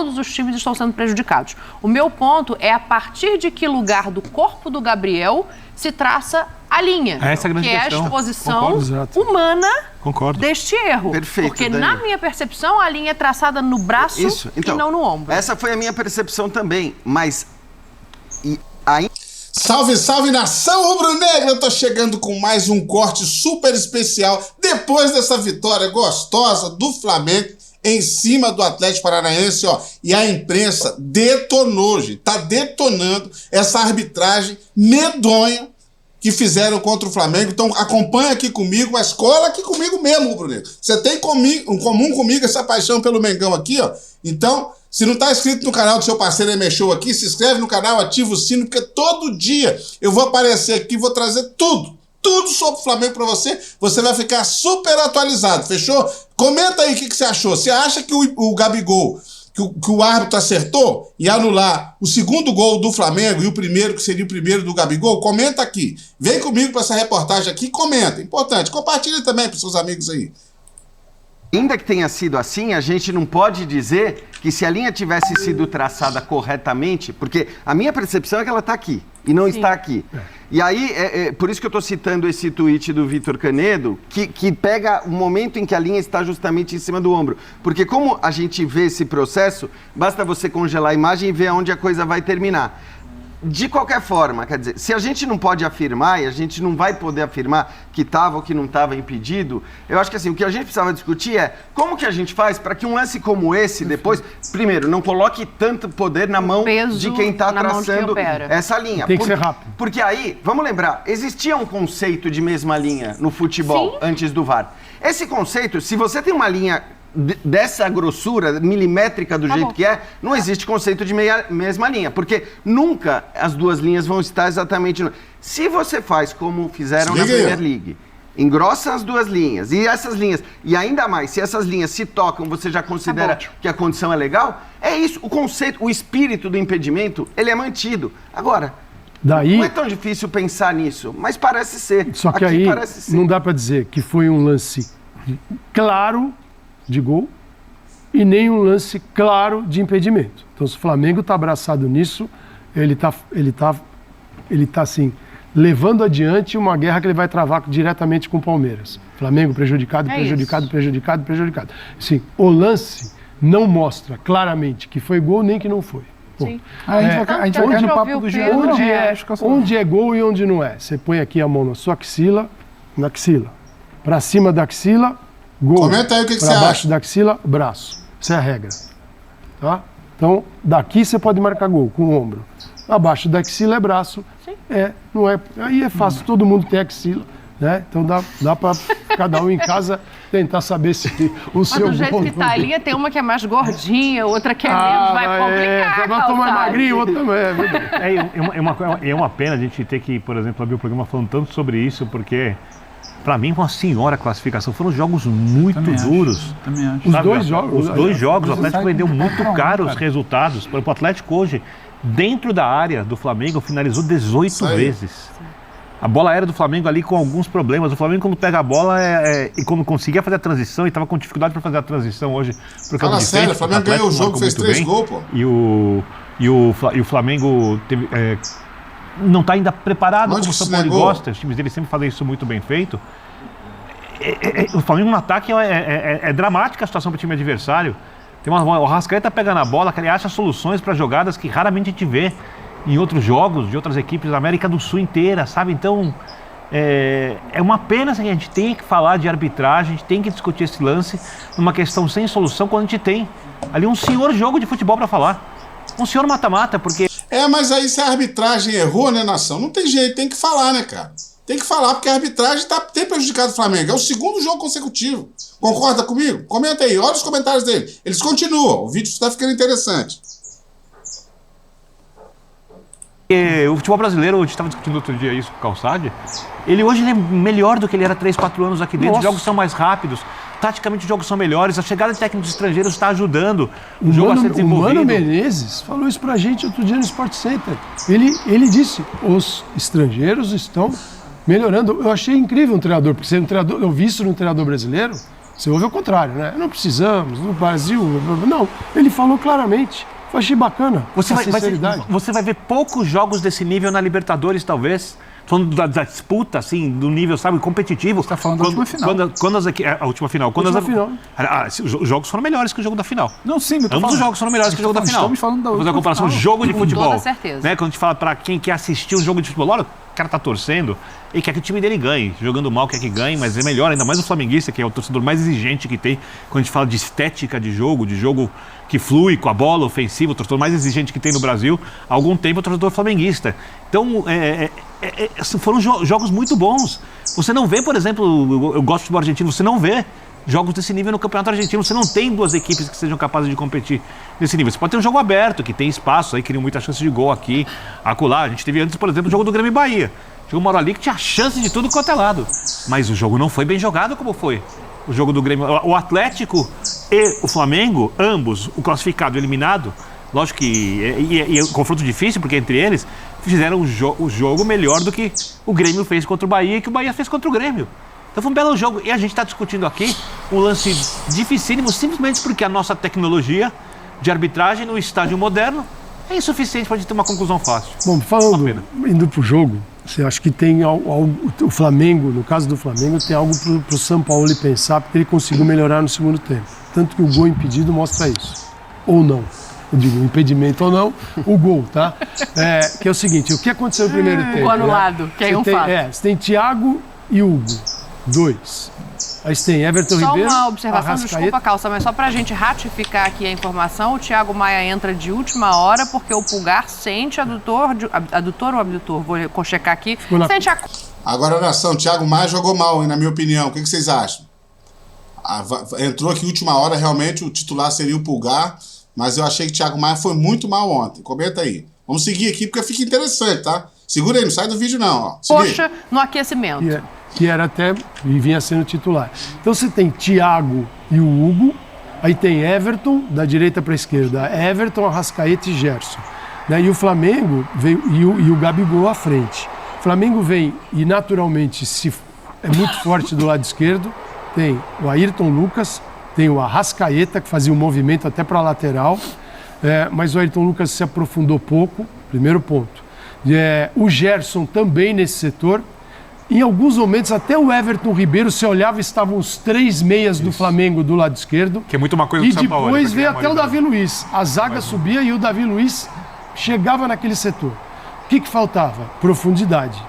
todos os times estão sendo prejudicados. O meu ponto é a partir de que lugar do corpo do Gabriel se traça a linha, essa é a grande que questão. É a exposição humana deste erro. Perfeito, porque Dani. na minha percepção a linha é traçada no braço e não no ombro. Essa foi a minha percepção também, mas Salve, salve, nação rubro-negra! Eu tô chegando com mais um corte super especial depois dessa vitória gostosa do Flamengo em cima do Atlético Paranaense, ó. E a imprensa detonou, gente. Tá detonando essa arbitragem medonha que fizeram contra o Flamengo. Então acompanha aqui comigo, mas cola aqui comigo mesmo, rubro-negro. Você tem em comum comigo essa paixão pelo Mengão aqui, ó. Então, se não tá inscrito no canal do seu parceiro ME Show aqui, se inscreve no canal, ativa o sino, porque todo dia eu vou aparecer aqui, vou trazer tudo sobre o Flamengo pra você. Você vai ficar super atualizado, fechou? Comenta aí o que você achou. Você acha que o Gabigol, que o árbitro acertou em anular o segundo gol do Flamengo e o primeiro, que seria o primeiro do Gabigol? Comenta aqui. Vem comigo pra essa reportagem aqui, comenta. Importante. Compartilha também pros seus amigos aí. ainda que tenha sido assim, a gente não pode dizer que se a linha tivesse sido traçada corretamente, porque a minha percepção é que ela está aqui e não está aqui. E aí, por isso que eu estou citando esse tweet do Vitor Canedo, que pega o momento em que a linha está justamente em cima do ombro. Porque como a gente vê esse processo, basta você congelar a imagem e ver aonde a coisa vai terminar. De qualquer forma, quer dizer, se a gente não pode afirmar e a gente não vai poder afirmar que estava ou que não estava impedido, eu acho que assim, o que a gente precisava discutir é como que a gente faz para que um lance como esse depois, primeiro, não coloque tanto poder na mão de quem está traçando essa linha. Tem que ser rápido. Porque aí, vamos lembrar, existia um conceito de mesma linha no futebol antes do VAR. Esse conceito, se você tem uma linha dessa grossura, milimétrica do jeito que é, não existe conceito de mesma linha, porque nunca as duas linhas vão estar exatamente... Se você faz como fizeram na Premier League, engrossa as duas linhas, e essas linhas, e ainda mais, se essas linhas se tocam, você já considera que a condição é legal, é isso, o conceito, o espírito do impedimento, ele é mantido. Agora, não é tão difícil pensar nisso, mas parece ser. Só que aqui aí não dá para dizer que foi um lance claro de gol e nem um lance claro de impedimento. Então, se o Flamengo está abraçado nisso, ele tá assim, levando adiante uma guerra que ele vai travar diretamente com o Palmeiras. Flamengo prejudicado. Sim, o lance não mostra claramente que foi gol nem que não foi. Sim. A gente vai cair no papo do Jean. Onde é gol e onde não é. Você põe aqui a mão na sua axila, para cima da axila, gol. Comenta aí o que você acha. Para baixo da axila, braço. Essa é a regra. Tá? Então, daqui você pode marcar gol com o ombro. Abaixo da axila é braço. Não é. Aí é fácil, todo mundo tem axila. Né? Então dá para cada um em casa tentar saber se o seu gol... Mas do jeito que tá ali, tem uma que é mais gordinha, outra que é menos, vai complicar. Uma toma magrinho, outra também. É uma pena a gente ter que, por exemplo, abrir o programa falando tanto sobre isso, porque... Para mim, uma senhora classificação. Foram jogos muito duros. Também acho. Os dois jogos, o Atlético vendeu muito caro os resultados. Por exemplo, o Atlético hoje, dentro da área do Flamengo, finalizou 18 vezes. A bola aérea do Flamengo ali com alguns problemas. O Flamengo, quando pega a bola e quando conseguia fazer a transição, e estava com dificuldade para fazer a transição hoje. Fala sério, o Flamengo ganhou o jogo, fez 3 gols, pô. E o Flamengo teve... não está ainda preparado como o São Paulo gosta, os times dele sempre fazem isso muito bem feito. O Flamengo no ataque é dramática a situação para o time adversário. O Arrascaeta pega na bola, que ele acha soluções para jogadas que raramente a gente vê em outros jogos, de outras equipes da América do Sul inteira, sabe? Então, é uma pena que a gente tem que falar de arbitragem, a gente tem que discutir esse lance numa questão sem solução, quando a gente tem ali um senhor jogo de futebol para falar. Um senhor mata-mata, porque... mas aí se a arbitragem errou, né, nação? Não tem jeito, tem que falar, né, cara? Tem que falar, porque a arbitragem tem prejudicado o Flamengo. É o segundo jogo consecutivo. Concorda comigo? Comenta aí, olha os comentários dele. Eles continuam, o vídeo está ficando interessante. O futebol brasileiro, a gente estava discutindo outro dia isso com o Calçade, ele hoje é melhor do que ele era 3, 4 anos aqui dentro. Os jogos são mais rápidos, taticamente os jogos são melhores, a chegada de técnicos estrangeiros está ajudando o jogo a ser desenvolvido. O Mano Menezes falou isso pra gente outro dia no Sport Center. Ele disse, os estrangeiros estão melhorando. Eu achei incrível um treinador, porque ser um treinador, eu vi isso no treinador brasileiro, Você ouve o contrário, né? Não precisamos, no Brasil... Não, ele falou claramente. Eu achei bacana. Você vai ver poucos jogos desse nível na Libertadores, talvez. Falando da disputa, assim, do nível, sabe, competitivo. Você está falando da última final. A última final. Os jogos foram melhores que o jogo da final. Não, sim, eu tô Ambos os jogos foram melhores que o jogo da final. Estamos falando da última comparação, final. jogo de futebol. Com toda certeza. Né? Quando a gente fala pra quem quer assistir um jogo de futebol, olha, o cara tá torcendo e quer que o time dele ganhe. Jogando mal quer que ganhe, mas é melhor, ainda mais o flamenguista, que é o torcedor mais exigente que tem. Quando a gente fala de estética de jogo que flui com a bola ofensiva, o torcedor mais exigente que tem no Brasil, há algum tempo é o torcedor flamenguista. Então, foram jogos muito bons. Você não vê, por exemplo, eu gosto do futebol argentino, você não vê jogos desse nível no Campeonato Argentino. Você não tem duas equipes que sejam capazes de competir nesse nível. Você pode ter um jogo aberto, que tem espaço, aí criam muita chance de gol aqui, acolá. A gente teve antes, por exemplo, o jogo do Grêmio e Bahia. Chegou uma hora ali que tinha chance de tudo quanto é lado. Mas o jogo não foi bem jogado como foi o jogo do Grêmio. O Atlético e o Flamengo, ambos, o classificado e o eliminado, lógico que é um confronto difícil, porque entre eles fizeram o jogo melhor do que o Grêmio fez contra o Bahia e que o Bahia fez contra o Grêmio. Então foi um belo jogo. E a gente está discutindo aqui um lance dificílimo, simplesmente porque a nossa tecnologia de arbitragem no estádio moderno é insuficiente para a gente ter uma conclusão fácil. Bom, indo para o jogo, você acha que tem o Flamengo, no caso do Flamengo, tem algo para o São Paulo pensar, porque ele conseguiu melhorar no segundo tempo. Tanto que o gol impedido mostra isso. Ou não. Eu digo, impedimento ou não, o gol, tá? Que é o seguinte, o que aconteceu no primeiro tempo? O anulado, que é um fato. Você tem Thiago e Hugo, 2. Aí você tem Everton Ribeiro, Só uma observação, Arrascaeta. desculpa, Calça, mas só pra gente ratificar aqui a informação, o Thiago Maia entra de última hora porque o Pulgar sente adutor ou abdutor? Vou checar aqui. Sente a... Agora, nação, o Thiago Maia jogou mal, hein, na minha opinião. O que vocês acham? Entrou aqui última hora, realmente o titular seria o Pulgar, mas eu achei que o Thiago Maia foi muito mal ontem. Comenta aí. Vamos seguir aqui porque fica interessante, tá? Segura aí, não sai do vídeo não, ó. Poxa, no aquecimento. Que era até, e vinha sendo titular. Então você tem Thiago e o Hugo, aí tem Everton, da direita para a esquerda, Everton, Arrascaeta e Gerson. E o Flamengo veio, e o Gabigol à frente. O Flamengo vem e naturalmente é muito forte do lado esquerdo, tem o Ayrton Lucas, tem o Arrascaeta, que fazia um movimento até para a lateral, mas o Ayrton Lucas se aprofundou pouco, primeiro ponto. O Gerson também nesse setor. Em alguns momentos, até o Everton Ribeiro, se olhava, estavam os 3 meias do Flamengo do lado esquerdo. Que é muito uma coisa do São Paulo. E depois veio até o Davi Luiz. A zaga subia e o Davi Luiz chegava naquele setor. O que faltava? Profundidade.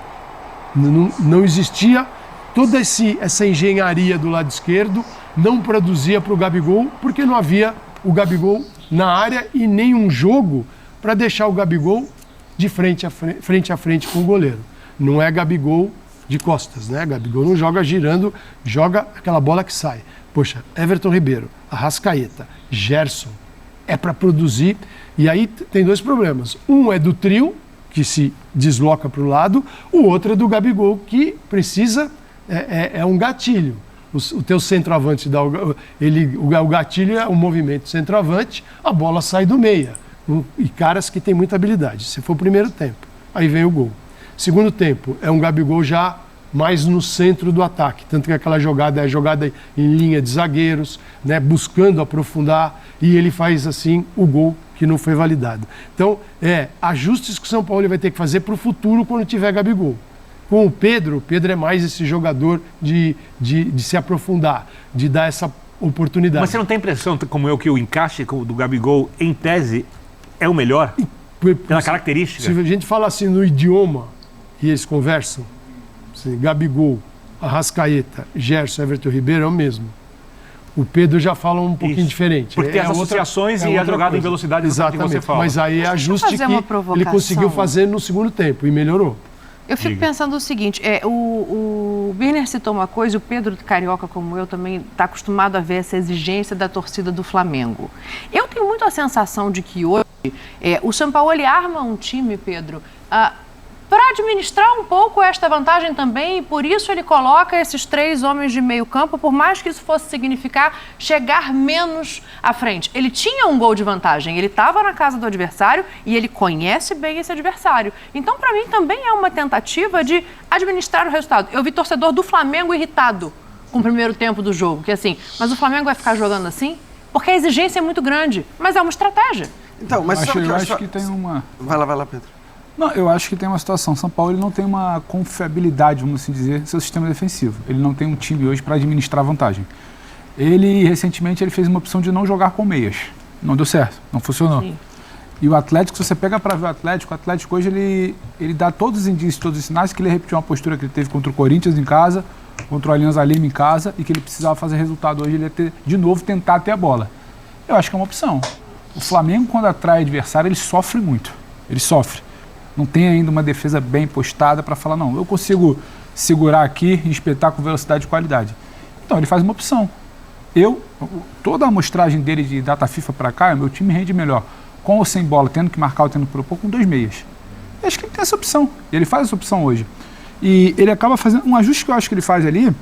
Não existia toda essa engenharia do lado esquerdo, não produzia para o Gabigol, porque não havia o Gabigol na área e nenhum jogo para deixar o Gabigol de frente a frente com o goleiro. Não é Gabigol de costas, né? Gabigol não joga girando, joga aquela bola que sai. Poxa, Everton Ribeiro, Arrascaeta, Gerson, é para produzir. E aí tem 2 problemas. Um é do trio, que se desloca para o lado, o outro é do Gabigol, que precisa, é um gatilho. O teu centroavante, o gatilho é o movimento centroavante, a bola sai do meia. E caras que têm muita habilidade. Se for o primeiro tempo, aí vem o gol. Segundo tempo, é um Gabigol já mais no centro do ataque. Tanto que aquela jogada é a jogada em linha de zagueiros, né, buscando aprofundar, e ele faz assim o gol que não foi validado. Então, ajustes que o São Paulo vai ter que fazer para o futuro quando tiver Gabigol. Com o Pedro é mais esse jogador de se aprofundar, de dar essa oportunidade. Mas você não tem impressão, como eu, que o encaixe do Gabigol, em tese, é o melhor? Pela característica? Se a gente fala assim no idioma que eles conversam, assim, Gabigol, Arrascaeta, Gerson, Everton Ribeiro é o mesmo. O Pedro já fala um pouquinho diferente. Porque tem as associações e a jogada coisa. Em velocidade. Exatamente. Que você fala. Mas aí é ajuste que ele conseguiu fazer no segundo tempo e melhorou. Eu fico pensando o seguinte, o Birner citou uma coisa, o Pedro Carioca, como eu, também está acostumado a ver essa exigência da torcida do Flamengo. Eu tenho muito a sensação de que hoje o Sampaoli arma um time, Pedro, para administrar um pouco esta vantagem também, e por isso ele coloca esses 3 homens de meio campo, por mais que isso fosse significar chegar menos à frente. Ele tinha um gol de vantagem, ele estava na casa do adversário e ele conhece bem esse adversário. Então, para mim, também é uma tentativa de administrar o resultado. Eu vi torcedor do Flamengo irritado com o primeiro tempo do jogo, que assim, mas o Flamengo vai ficar jogando assim? Porque a exigência é muito grande, mas é uma estratégia. Então, mas eu acho que tem uma... Vai lá, Pedro. Não, eu acho que tem uma situação. São Paulo ele não tem uma confiabilidade, vamos assim dizer, no seu sistema defensivo. Ele não tem um time hoje para administrar a vantagem. Recentemente, ele fez uma opção de não jogar com meias. Não deu certo, não funcionou. Sim. E o Atlético, se você pega para ver o Atlético hoje, ele dá todos os indícios, todos os sinais que ele repetiu uma postura que ele teve contra o Corinthians em casa, contra o Alianza Lima em casa, e que ele precisava fazer resultado hoje, ele ia ter, de novo, tentar ter a bola. Eu acho que é uma opção. O Flamengo, quando atrai adversário, ele sofre muito. Ele sofre. Não tem ainda uma defesa bem postada para falar, não, eu consigo segurar aqui e espetar com velocidade e qualidade. Então, ele faz uma opção. Toda a amostragem dele de data FIFA para cá, o meu time rende melhor. Com ou sem bola, tendo que marcar ou tendo que propor, com 2 meias. Eu acho que ele tem essa opção. Ele faz essa opção hoje. E ele acaba fazendo um ajuste que eu acho que ele faz ali.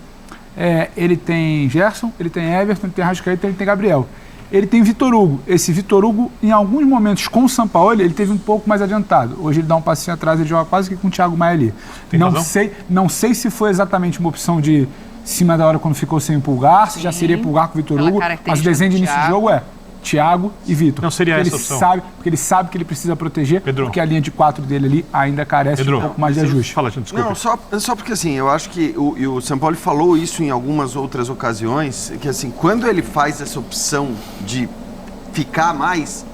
Ele tem Gerson, ele tem Everton, ele tem Arrascaeta, ele tem Gabriel. Ele tem Vitor Hugo. Esse Vitor Hugo, em alguns momentos com o Sampaoli, ele teve um pouco mais adiantado. Hoje ele dá um passinho atrás, ele joga quase que com o Thiago Maia ali. Não sei se foi exatamente uma opção de cima da hora quando ficou sem o Pulgar, se já seria Pulgar com o Vitor Hugo, mas o desenho de início de jogo é Thiago e Vitor. Não seria essa opção. Porque ele sabe que ele precisa proteger, Pedro, porque a linha de 4 dele ali ainda carece de um pouco mais de ajuste. Fala, gente, desculpa. Não, só porque assim, eu acho que o Sampaoli falou isso em algumas outras ocasiões, que assim, quando ele faz essa opção de ficar mais,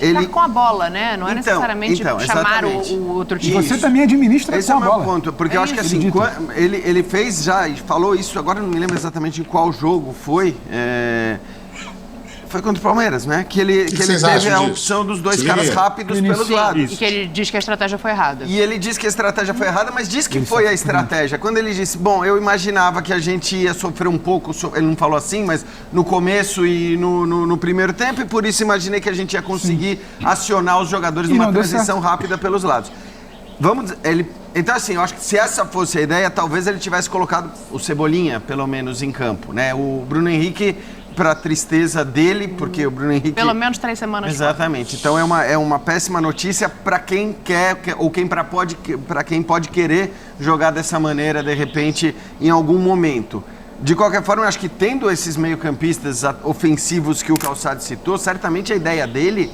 ele... Ficar com a bola, né? Não é necessariamente chamar o outro time. E você também administra esse com a bola. Esse é o meu ponto, porque eu acho que assim, ele fez já, e falou isso, agora não me lembro exatamente em qual jogo foi, foi contra o Palmeiras, né? Que ele teve a opção dos 2 caras rápidos pelos lados. E que ele diz que a estratégia foi errada. E ele diz que a estratégia foi errada, mas diz que foi a estratégia. Quando ele disse, bom, eu imaginava que a gente ia sofrer um pouco, ele não falou assim, mas no começo e no primeiro tempo, e por isso imaginei que a gente ia conseguir acionar os jogadores numa transição rápida pelos lados. Então, assim, eu acho que se essa fosse a ideia, talvez ele tivesse colocado o Cebolinha, pelo menos, em campo, né? O Bruno Henrique, para tristeza dele, porque o Bruno Henrique... Pelo menos 3 semanas. Exatamente. Então é uma péssima notícia para quem quer, ou para quem pode querer jogar dessa maneira, de repente, em algum momento. De qualquer forma, eu acho que tendo esses meio-campistas ofensivos que o Calçado citou, certamente a ideia dele...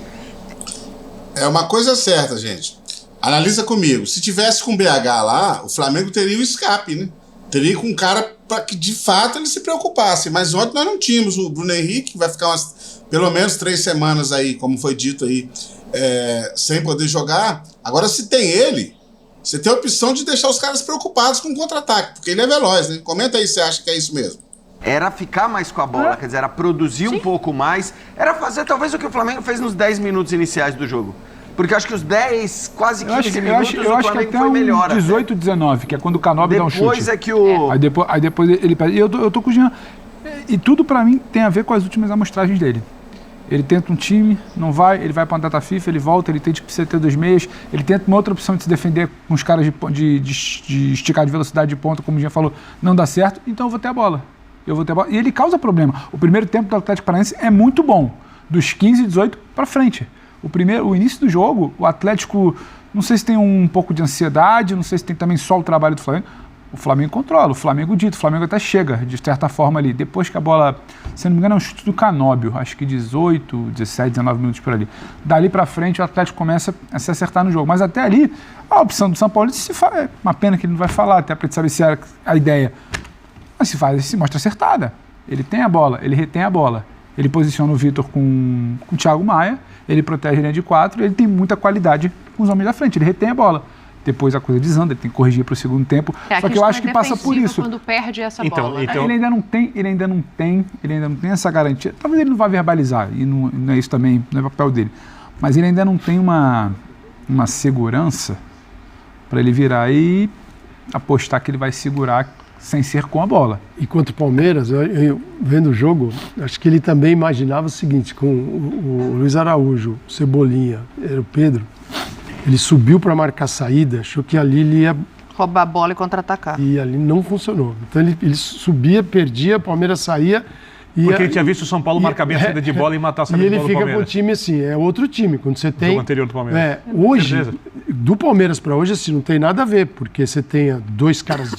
É uma coisa certa, gente. Analisa comigo. Se tivesse com o BH lá, o Flamengo teria o escape, né? Teria com um cara para que, de fato, ele se preocupasse. Mas ontem nós não tínhamos o Bruno Henrique, que vai ficar pelo menos 3 semanas aí, como foi dito aí, sem poder jogar. Agora, se tem ele, você tem a opção de deixar os caras preocupados com o contra-ataque, porque ele é veloz, né? Comenta aí se você acha que é isso mesmo. Era ficar mais com a bola, quer dizer, era produzir um pouco mais, era fazer talvez o que o Flamengo fez nos 10 minutos iniciais do jogo. Porque eu acho que os 10, quase 15 minutos, o Flamengo foi melhor. 18, 19, que é quando o Canóbio dá um chute. Depois é que o... Aí depois ele pede. E eu tô com o Jean. E tudo pra mim tem a ver com as últimas amostragens dele. Ele tenta um time, não vai, ele vai pra uma data FIFA, ele volta, ele tenta que precisa ter 2 meias, ele tenta uma outra opção de se defender com os caras de esticar de velocidade de ponta, como o Jean falou, não dá certo, então eu vou ter a bola. E ele causa problema. O primeiro tempo do Atlético Paranaense é muito bom, dos 15 e 18 pra frente. O início do jogo, o Atlético, não sei se tem um pouco de ansiedade, não sei se tem também só o trabalho do Flamengo. O Flamengo controla, o Flamengo dita, o Flamengo até chega, de certa forma ali. Depois que a bola, se não me engano, é um chute do Canóbio, acho que 18, 17, 19 minutos por ali. Dali pra frente o Atlético começa a se acertar no jogo. Mas até ali, a opção do São Paulo é uma pena que ele não vai falar, até pra gente saber se era a ideia. Mas se mostra acertada. Ele tem a bola, ele retém a bola. Ele posiciona o Vitor com o Thiago Maia, ele protege a linha de 4, ele tem muita qualidade com os homens da frente, ele retém a bola. Depois a coisa desanda, ele tem que corrigir para o segundo tempo. Só que eu acho que passa por isso. Quando perde essa bola. Então... Ele ainda não tem essa garantia. Talvez ele não vá verbalizar, e não é isso também, não é papel dele. Mas ele ainda não tem uma segurança para ele virar e apostar que ele vai segurar sem ser com a bola. E contra o Palmeiras, eu vendo o jogo, acho que ele também imaginava o seguinte, com o Luiz Araújo, o Cebolinha, era o Pedro, ele subiu para marcar a saída, achou que ali ele ia roubar a bola e contra-atacar. E ali não funcionou. Então ele subia, perdia, o Palmeiras saía. Porque ele tinha visto o São Paulo marcar bem a saída de bola e matar a saída de bola do Palmeiras. E ele fica com o time assim, é outro time. Quando você tem... O jogo anterior do Palmeiras. Hoje, do Palmeiras para hoje, assim, não tem nada a ver, porque você tem 2 caras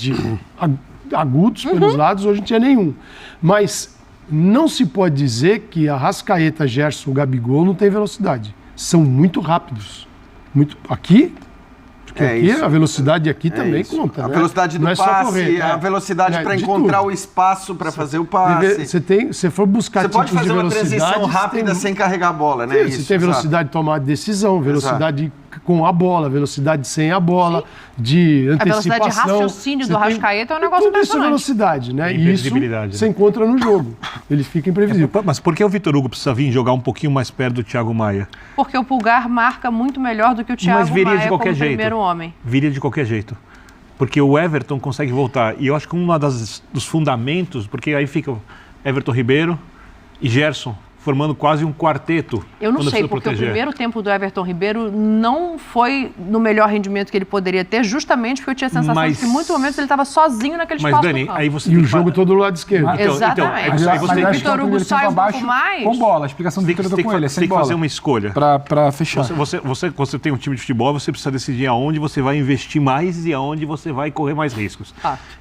agudos pelos lados, hoje não tinha nenhum. Mas não se pode dizer que Arrascaeta, Gerson, Gabigol não tem velocidade. São muito rápidos. Aqui, porque aqui a velocidade aqui também conta. A velocidade do passe, a velocidade para encontrar o espaço para fazer o passe. Se for buscar tipos de velocidade... Você pode fazer uma transição rápida sem carregar a bola, né? Você tem velocidade de tomar decisão, velocidade com a bola, velocidade sem a bola, de antecipação. A velocidade de raciocínio do Arrascaeta é um negócio impressionante. Tudo isso é velocidade, né? E isso você encontra no jogo. Ele fica imprevisível. Mas por que o Vitor Hugo precisa vir jogar um pouquinho mais perto do Thiago Maia? Porque o Pulgar marca muito melhor do que o Thiago Maia de qualquer como jeito. Primeiro homem. Viria de qualquer jeito. Porque o Everton consegue voltar. E eu acho que dos fundamentos, porque aí fica o Everton Ribeiro e Gerson, formando quase um quarteto. Eu não sei, porque o primeiro tempo do Everton Ribeiro não foi no melhor rendimento que ele poderia ter, justamente porque eu tinha a sensação de que em muitos momentos ele estava sozinho naquele espaço Dani, do campo. aí você e o jogo todo do lado esquerdo. Exatamente. O Vitor Hugo sai um pouco mais. Com bola, a explicação do Vitor Hugo com ele, é sem bola. Tem que fazer uma escolha. Para fechar. Você tem um time de futebol, você precisa decidir aonde você vai investir mais e aonde você vai correr mais riscos.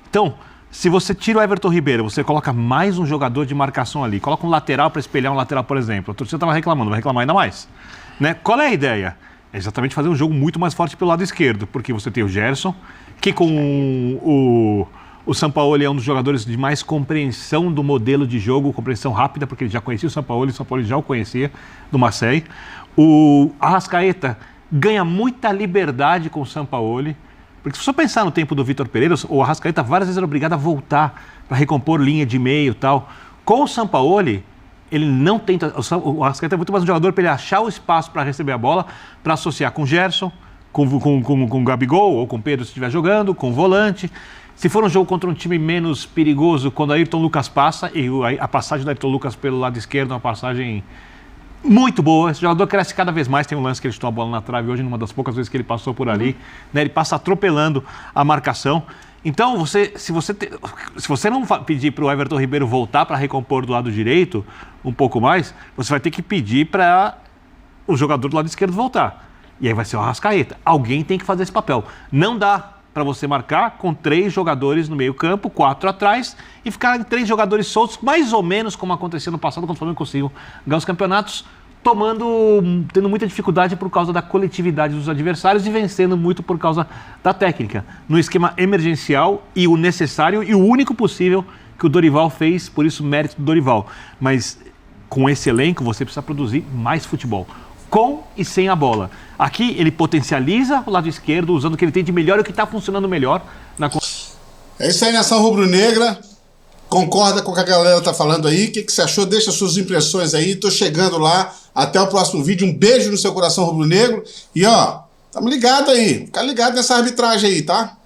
Então, se você tira o Everton Ribeiro, você coloca mais um jogador de marcação ali, coloca um lateral para espelhar um lateral, por exemplo. A torcida estava reclamando, vai reclamar ainda mais. Né? Qual é a ideia? É exatamente fazer um jogo muito mais forte pelo lado esquerdo, porque você tem o Gerson, que com o Sampaoli é um dos jogadores de mais compreensão do modelo de jogo, compreensão rápida, porque ele já conhecia o Sampaoli já o conhecia do Marseille. O Arrascaeta ganha muita liberdade com o Sampaoli. Porque se você pensar no tempo do Vitor Pereira, o Arrascaeta várias vezes era obrigado a voltar para recompor linha de meio e tal. Com o Sampaoli, ele não tenta... O Arrascaeta é muito mais um jogador para ele achar o espaço para receber a bola, para associar com o Gerson, com o Gabigol, ou com o Pedro se estiver jogando, com o volante. Se for um jogo contra um time menos perigoso, quando o Ayrton Lucas passa, e a passagem do Ayrton Lucas pelo lado esquerdo é uma passagem muito boa. Esse jogador cresce cada vez mais. Tem um lance que ele chutou a bola na trave hoje, numa das poucas vezes que ele passou por ali. Né? Ele passa atropelando a marcação. Então, se você não pedir para o Everton Ribeiro voltar para recompor do lado direito um pouco mais, você vai ter que pedir para o jogador do lado esquerdo voltar. E aí vai ser o Arrascaeta. Alguém tem que fazer esse papel. Não dá para você marcar com 3 jogadores no meio campo, 4 atrás, e ficar 3 jogadores soltos, mais ou menos como acontecia no passado, quando o Flamengo conseguiu ganhar os campeonatos, tendo muita dificuldade por causa da coletividade dos adversários e vencendo muito por causa da técnica. No esquema emergencial e o necessário e o único possível que o Dorival fez, por isso mérito do Dorival. Mas com esse elenco você precisa produzir mais futebol, com e sem a bola. Aqui ele potencializa o lado esquerdo, usando o que ele tem de melhor e o que está funcionando melhor. É isso aí, Nação Rubro-Negra. Concorda com o que a galera tá falando aí? O que você achou? Deixa suas impressões aí. Tô chegando lá. Até o próximo vídeo. Um beijo no seu coração rubro-negro. E ó, tamo ligado aí. Fica ligado nessa arbitragem aí, tá?